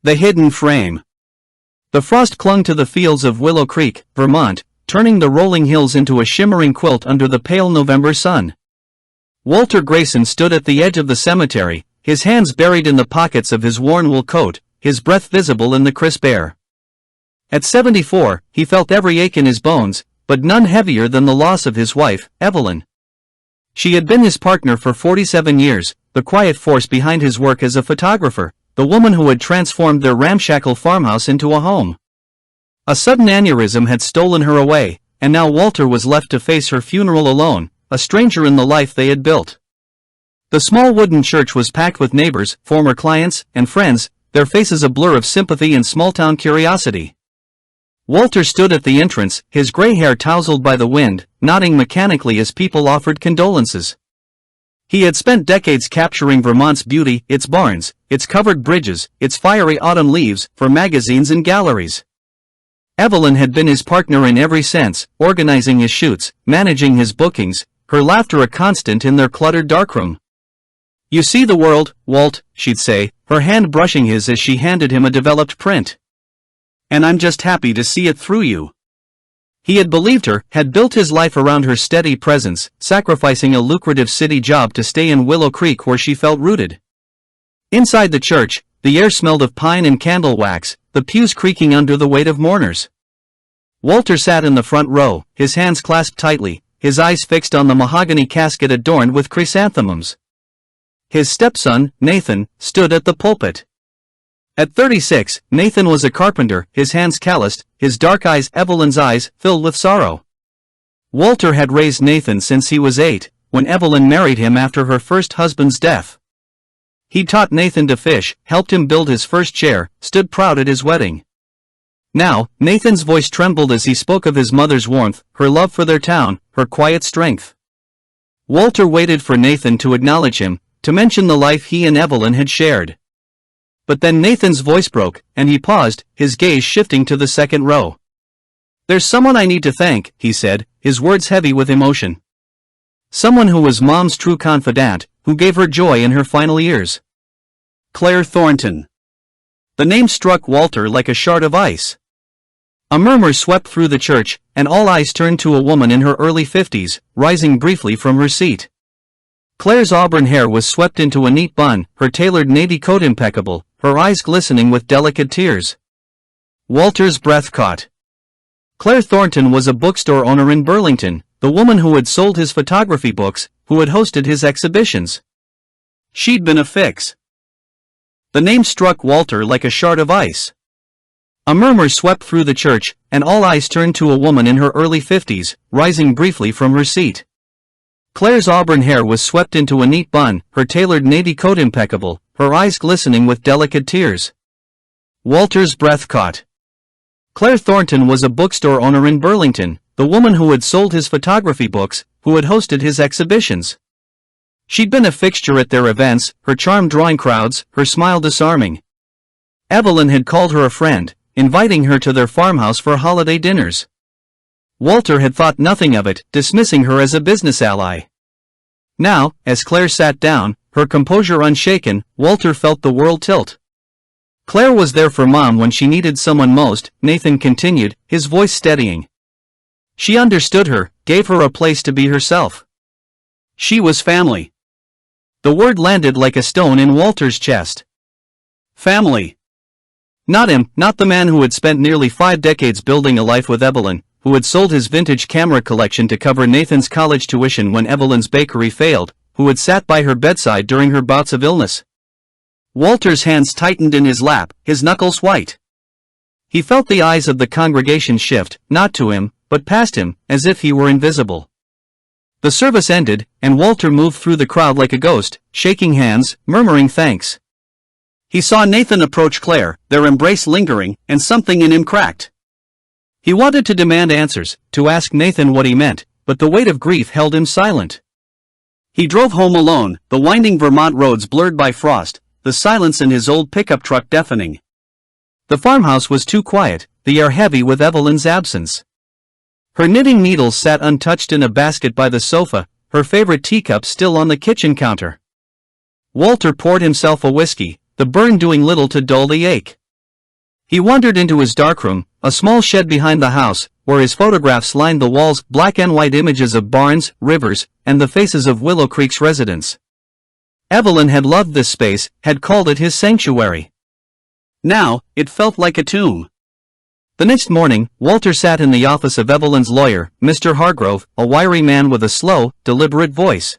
The Hidden Frame. The frost clung to the fields of Willow Creek, Vermont, turning the rolling hills into a shimmering quilt under the pale November sun. Walter Grayson stood at the edge of the cemetery, his hands buried in the pockets of his worn wool coat, his breath visible in the crisp air. At 74, he felt every ache in his bones, but none heavier than the loss of his wife, Evelyn. She had been his partner for 47 years, the quiet force behind his work as a photographer, the woman who had transformed their ramshackle farmhouse into a home. A sudden aneurysm had stolen her away, and now Walter was left to face her funeral alone, a stranger in the life they had built. The small wooden church was packed with neighbors, former clients, and friends, their faces a blur of sympathy and small-town curiosity. Walter stood at the entrance, his gray hair tousled by the wind, nodding mechanically as people offered condolences. He had spent decades capturing Vermont's beauty, its barns, its covered bridges, its fiery autumn leaves, for magazines and galleries. Evelyn had been his partner in every sense, organizing his shoots, managing his bookings, her laughter a constant in their cluttered darkroom. "You see the world, Walt," she'd say, her hand brushing his as she handed him a developed print. "And I'm just happy to see it through you." He had believed her, had built his life around her steady presence, sacrificing a lucrative city job to stay in Willow Creek where she felt rooted. Inside the church, the air smelled of pine and candle wax, the pews creaking under the weight of mourners. Walter sat in the front row, his hands clasped tightly, his eyes fixed on the mahogany casket adorned with chrysanthemums. His stepson, Nathan, stood at the pulpit. At 36, Nathan was a carpenter, his hands calloused, his dark eyes, Evelyn's eyes, filled with sorrow. Walter had raised Nathan since he was 8, when Evelyn married him after her first husband's death. He taught Nathan to fish, helped him build his first chair, stood proud at his wedding. Now, Nathan's voice trembled as he spoke of his mother's warmth, her love for their town, her quiet strength. Walter waited for Nathan to acknowledge him, to mention the life he and Evelyn had shared. But then Nathan's voice broke, and he paused, his gaze shifting to the second row. "There's someone I need to thank," he said, his words heavy with emotion. "Someone who was Mom's true confidant, who gave her joy in her final years. Claire Thornton." The name struck Walter like a shard of ice. A murmur swept through the church, and all eyes turned to a woman in her early 50s, rising briefly from her seat. Claire's auburn hair was swept into a neat bun, her tailored navy coat impeccable, her eyes glistening with delicate tears. Walter's breath caught. Claire Thornton was a bookstore owner in Burlington, the woman who had sold his photography books, who had hosted his exhibitions. She'd been a fix. The name struck Walter like a shard of ice. A murmur swept through the church, and all eyes turned to a woman in her early 50s, rising briefly from her seat. Claire's auburn hair was swept into a neat bun, her tailored navy coat impeccable, her eyes glistening with delicate tears. Walter's breath caught. Claire Thornton was a bookstore owner in Burlington, the woman who had sold his photography books, who had hosted his exhibitions. She'd been a fixture at their events, her charm drawing crowds, her smile disarming. Evelyn had called her a friend, inviting her to their farmhouse for holiday dinners. Walter had thought nothing of it, dismissing her as a business ally. Now, as Claire sat down, her composure unshaken, Walter felt the world tilt. Claire was there for Mom when she needed someone most, Nathan continued, his voice steadying. She understood her, gave her a place to be herself. She was family. The word landed like a stone in Walter's chest. Family. Not him, not the man who had spent nearly 5 decades building a life with Evelyn, who had sold his vintage camera collection to cover Nathan's college tuition when Evelyn's bakery failed, who had sat by her bedside during her bouts of illness. Walter's hands tightened in his lap, his knuckles white. He felt the eyes of the congregation shift, not to him, but past him, as if he were invisible. The service ended, and Walter moved through the crowd like a ghost, shaking hands, murmuring thanks. He saw Nathan approach Claire, their embrace lingering, and something in him cracked. He wanted to demand answers, to ask Nathan what he meant, but the weight of grief held him silent. He drove home alone, the winding Vermont roads blurred by frost, the silence in his old pickup truck deafening. The farmhouse was too quiet, the air heavy with Evelyn's absence. Her knitting needles sat untouched in a basket by the sofa, her favorite teacup still on the kitchen counter. Walter poured himself a whiskey, the burn doing little to dull the ache. He wandered into his darkroom, a small shed behind the house, where his photographs lined the walls, black and white images of barns, rivers, and the faces of Willow Creek's residents. Evelyn had loved this space, had called it his sanctuary. Now, it felt like a tomb. The next morning, Walter sat in the office of Evelyn's lawyer, Mr. Hargrove, a wiry man with a slow, deliberate voice.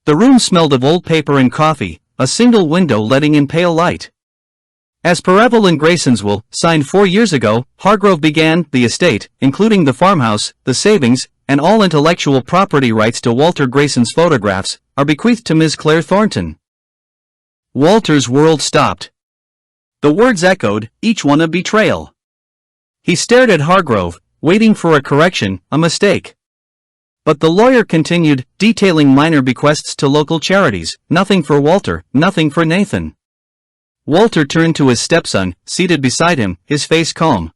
The room smelled of old paper and coffee, a single window letting in pale light. As per Evelyn Grayson's will, signed 4 years ago, Hargrove began the estate, including the farmhouse, the savings, and all intellectual property rights to Walter Grayson's photographs, are bequeathed to Ms. Claire Thornton. Walter's world stopped. The words echoed, each one a betrayal. He stared at Hargrove, waiting for a correction, a mistake. But the lawyer continued, detailing minor bequests to local charities, nothing for Walter, nothing for Nathan. Walter turned to his stepson, seated beside him, his face calm.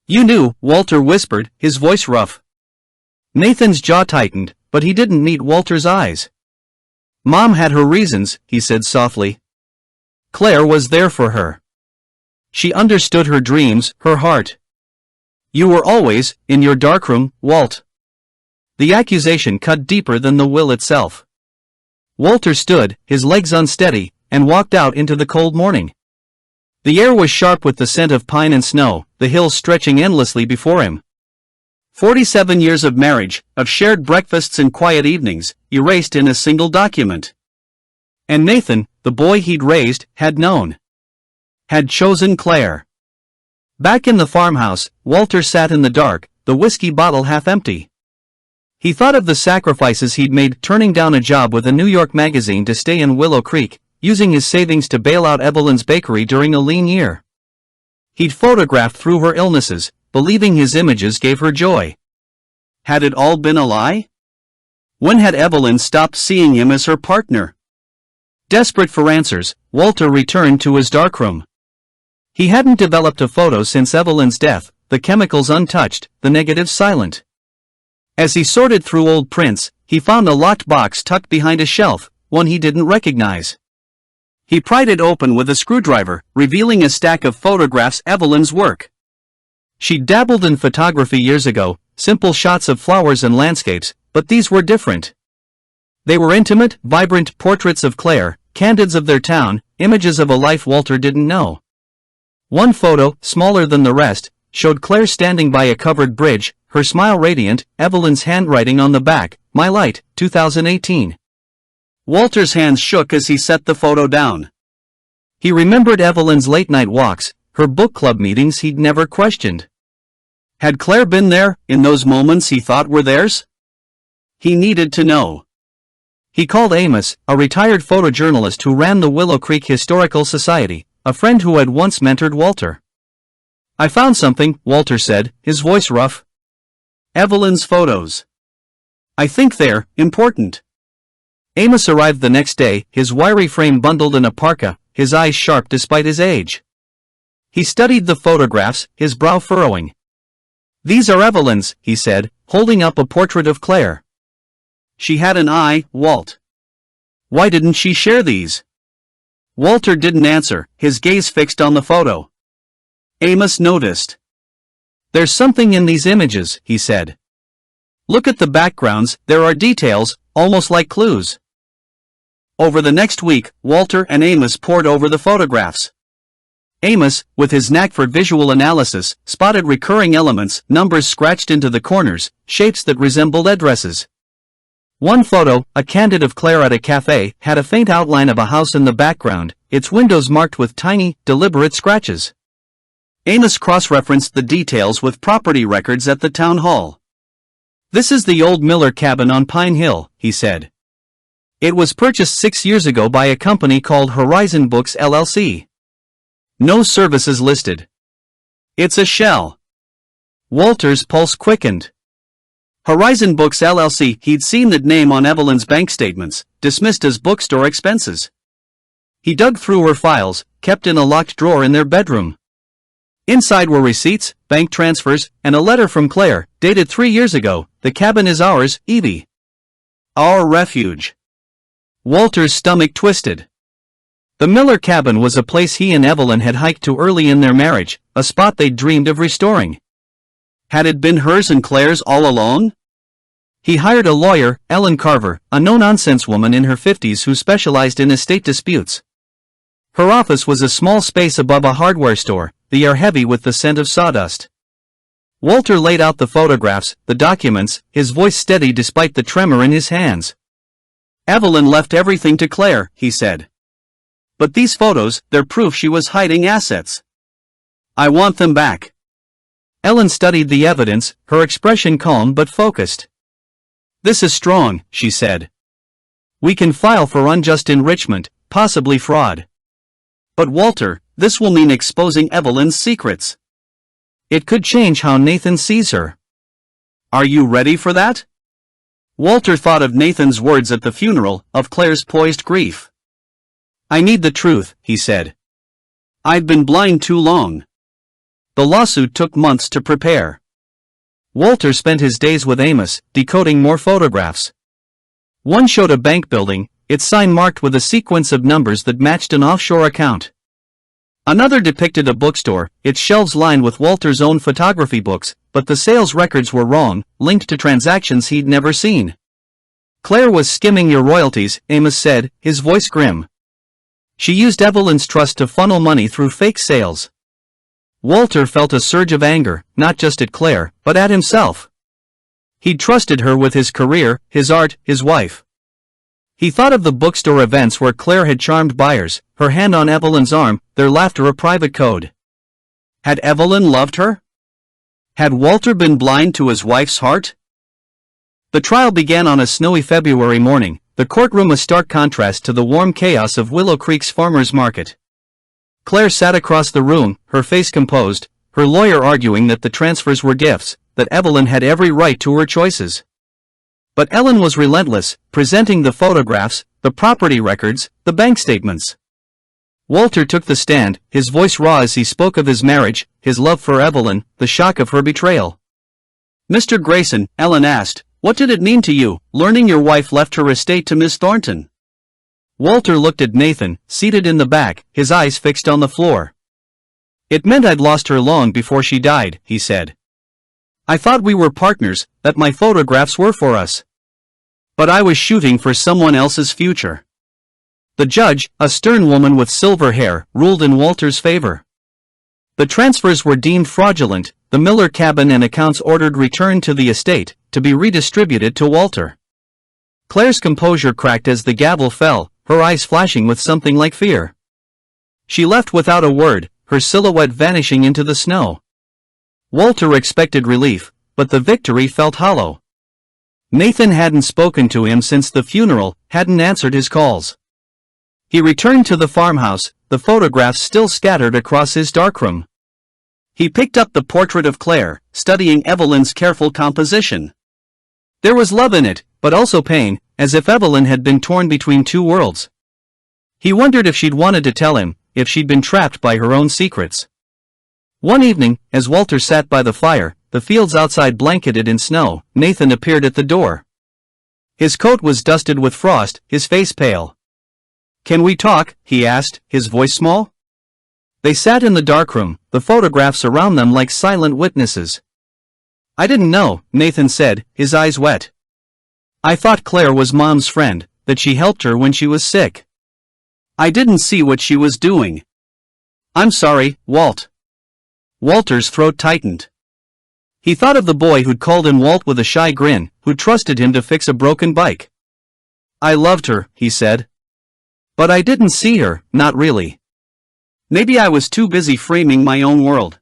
"You knew," Walter whispered, his voice rough. Nathan's jaw tightened, but he didn't meet Walter's eyes. "Mom had her reasons," he said softly. "Claire was there for her. She understood her dreams, her heart. You were always, in your darkroom, Walt." The accusation cut deeper than the will itself. Walter stood, his legs unsteady, and walked out into the cold morning. The air was sharp with the scent of pine and snow, the hills stretching endlessly before him. 47 years of marriage, of shared breakfasts and quiet evenings, erased in a single document. And Nathan, the boy he'd raised, had known. Had chosen Claire. Back in the farmhouse, Walter sat in the dark, the whiskey bottle half empty. He thought of the sacrifices he'd made turning down a job with a New York magazine to stay in Willow Creek, using his savings to bail out Evelyn's bakery during a lean year. He'd photographed through her illnesses, believing his images gave her joy. Had it all been a lie? When had Evelyn stopped seeing him as her partner? Desperate for answers, Walter returned to his darkroom. He hadn't developed a photo since Evelyn's death, the chemicals untouched, the negatives silent. As he sorted through old prints, he found a locked box tucked behind a shelf, one he didn't recognize. He pried it open with a screwdriver, revealing a stack of photographs Evelyn's work. She'd dabbled in photography years ago, simple shots of flowers and landscapes, but these were different. They were intimate, vibrant portraits of Claire, candids of their town, images of a life Walter didn't know. One photo, smaller than the rest, showed Claire standing by a covered bridge, her smile radiant, Evelyn's handwriting on the back, "My Light, 2018. Walter's hands shook as he set the photo down. He remembered Evelyn's late-night walks, her book club meetings he'd never questioned. Had Claire been there, in those moments he thought were theirs? He needed to know. He called Amos, a retired photojournalist who ran the Willow Creek Historical Society, a friend who had once mentored Walter. "I found something," Walter said, his voice rough. "Evelyn's photos. I think they're important." Amos arrived the next day, his wiry frame bundled in a parka, his eyes sharp despite his age. He studied the photographs, his brow furrowing. "These are Evelyn's," he said, holding up a portrait of Claire. "She had an eye, Walt. Why didn't she share these?" Walter didn't answer, his gaze fixed on the photo. Amos noticed. "There's something in these images," he said. "Look at the backgrounds, there are details, almost like clues." Over the next week, Walter and Amos pored over the photographs. Amos, with his knack for visual analysis, spotted recurring elements, numbers scratched into the corners, shapes that resembled addresses. One photo, a candid of Claire at a cafe, had a faint outline of a house in the background, its windows marked with tiny, deliberate scratches. Amos cross-referenced the details with property records at the town hall. "This is the old Miller cabin on Pine Hill," he said. "It was purchased 6 years ago by a company called Horizon Books LLC. No services listed. It's a shell." Walter's pulse quickened. Horizon Books LLC, he'd seen that name on Evelyn's bank statements, dismissed as bookstore expenses. He dug through her files, kept in a locked drawer in their bedroom. Inside were receipts, bank transfers, and a letter from Claire, dated 3 years ago. "The cabin is ours, Evie. Our refuge." Walter's stomach twisted. The Miller cabin was a place he and Evelyn had hiked to early in their marriage, a spot they'd dreamed of restoring. Had it been hers and Claire's all along? He hired a lawyer, Ellen Carver, a no-nonsense woman in her 50s who specialized in estate disputes. Her office was a small space above a hardware store, the air heavy with the scent of sawdust. Walter laid out the photographs, the documents, his voice steady despite the tremor in his hands. Evelyn left everything to Claire, he said. But these photos, they're proof she was hiding assets. I want them back. Ellen studied the evidence, her expression calm but focused. This is strong, she said. We can file for unjust enrichment, possibly fraud. But Walter, this will mean exposing Evelyn's secrets. It could change how Nathan sees her. Are you ready for that? Walter thought of Nathan's words at the funeral, of Claire's poised grief. I need the truth, he said. I've been blind too long. The lawsuit took months to prepare. Walter spent his days with Amos, decoding more photographs. One showed a bank building, its sign marked with a sequence of numbers that matched an offshore account. Another depicted a bookstore, its shelves lined with Walter's own photography books, but the sales records were wrong, linked to transactions he'd never seen. Claire was skimming your royalties, Amos said, his voice grim. She used Evelyn's trust to funnel money through fake sales. Walter felt a surge of anger, not just at Claire, but at himself. He'd trusted her with his career, his art, his wife. He thought of the bookstore events where Claire had charmed buyers, her hand on Evelyn's arm, their laughter a private code. Had Evelyn loved her? Had Walter been blind to his wife's heart? The trial began on a snowy February morning, the courtroom a stark contrast to the warm chaos of Willow Creek's farmers' market. Claire sat across the room, her face composed, her lawyer arguing that the transfers were gifts, that Evelyn had every right to her choices. But Ellen was relentless, presenting the photographs, the property records, the bank statements. Walter took the stand, his voice raw as he spoke of his marriage, his love for Evelyn, the shock of her betrayal. Mr. Grayson, Ellen asked, what did it mean to you, learning your wife left her estate to Miss Thornton? Walter looked at Nathan, seated in the back, his eyes fixed on the floor. It meant I'd lost her long before she died, he said. I thought we were partners, that my photographs were for us. But I was shooting for someone else's future. The judge, a stern woman with silver hair, ruled in Walter's favor. The transfers were deemed fraudulent, the Miller cabin and accounts ordered returned to the estate, to be redistributed to Walter. Claire's composure cracked as the gavel fell, her eyes flashing with something like fear. She left without a word, her silhouette vanishing into the snow. Walter expected relief, but the victory felt hollow. Nathan hadn't spoken to him since the funeral, hadn't answered his calls. He returned to the farmhouse, the photographs still scattered across his darkroom. He picked up the portrait of Claire, studying Evelyn's careful composition. There was love in it, but also pain, as if Evelyn had been torn between two worlds. He wondered if she'd wanted to tell him, if she'd been trapped by her own secrets. One evening, as Walter sat by the fire, the fields outside blanketed in snow, Nathan appeared at the door. His coat was dusted with frost, his face pale. Can we talk? He asked, his voice small. They sat in the darkroom, the photographs around them like silent witnesses. I didn't know, Nathan said, his eyes wet. I thought Claire was Mom's friend, that she helped her when she was sick. I didn't see what she was doing. I'm sorry, Walt. Walter's throat tightened. He thought of the boy who'd called him Walt with a shy grin, who'd trusted him to fix a broken bike. I loved her, he said. But I didn't see her, not really. Maybe I was too busy framing my own world.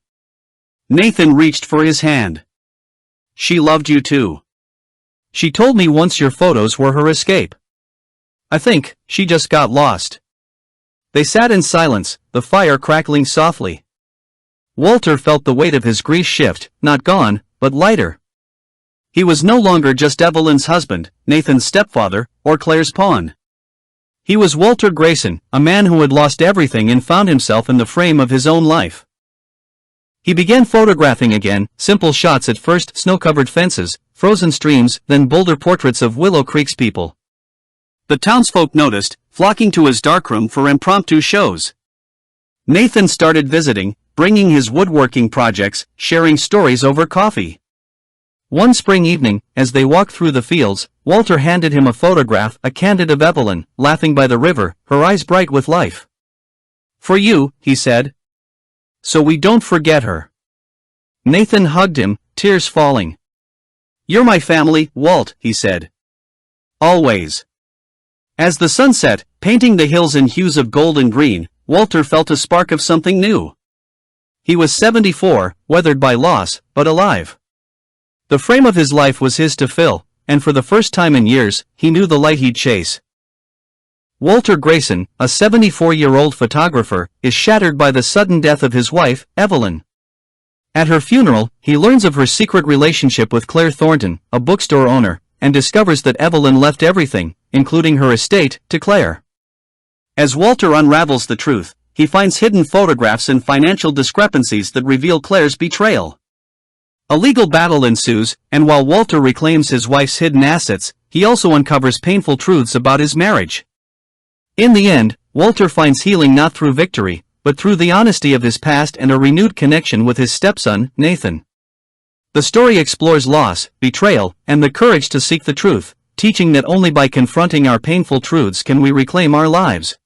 Nathan reached for his hand. She loved you too. She told me once your photos were her escape. I think she just got lost. They sat in silence, the fire crackling softly. Walter felt the weight of his grief shift, not gone, but lighter. He was no longer just Evelyn's husband, Nathan's stepfather, or Claire's pawn. He was Walter Grayson, a man who had lost everything and found himself in the frame of his own life. He began photographing again, simple shots at first, snow-covered fences, frozen streams, then bolder portraits of Willow Creek's people. The townsfolk noticed, flocking to his darkroom for impromptu shows. Nathan started visiting, bringing his woodworking projects, sharing stories over coffee. One spring evening, as they walked through the fields, Walter handed him a photograph, a candid of Evelyn, laughing by the river, her eyes bright with life. "For you," he said. "So we don't forget her." Nathan hugged him, tears falling. "You're my family, Walt," he said. "Always." As the sun set, painting the hills in hues of gold and green, Walter felt a spark of something new. He was 74, weathered by loss, but alive. The frame of his life was his to fill, and for the first time in years, he knew the light he'd chase. Walter Grayson, a 74-year-old photographer, is shattered by the sudden death of his wife, Evelyn. At her funeral, he learns of her secret relationship with Claire Thornton, a bookstore owner, and discovers that Evelyn left everything, including her estate, to Claire. As Walter unravels the truth, he finds hidden photographs and financial discrepancies that reveal Claire's betrayal. A legal battle ensues, and while Walter reclaims his wife's hidden assets, he also uncovers painful truths about his marriage. In the end, Walter finds healing not through victory, but through the honesty of his past and a renewed connection with his stepson, Nathan. The story explores loss, betrayal, and the courage to seek the truth, teaching that only by confronting our painful truths can we reclaim our lives.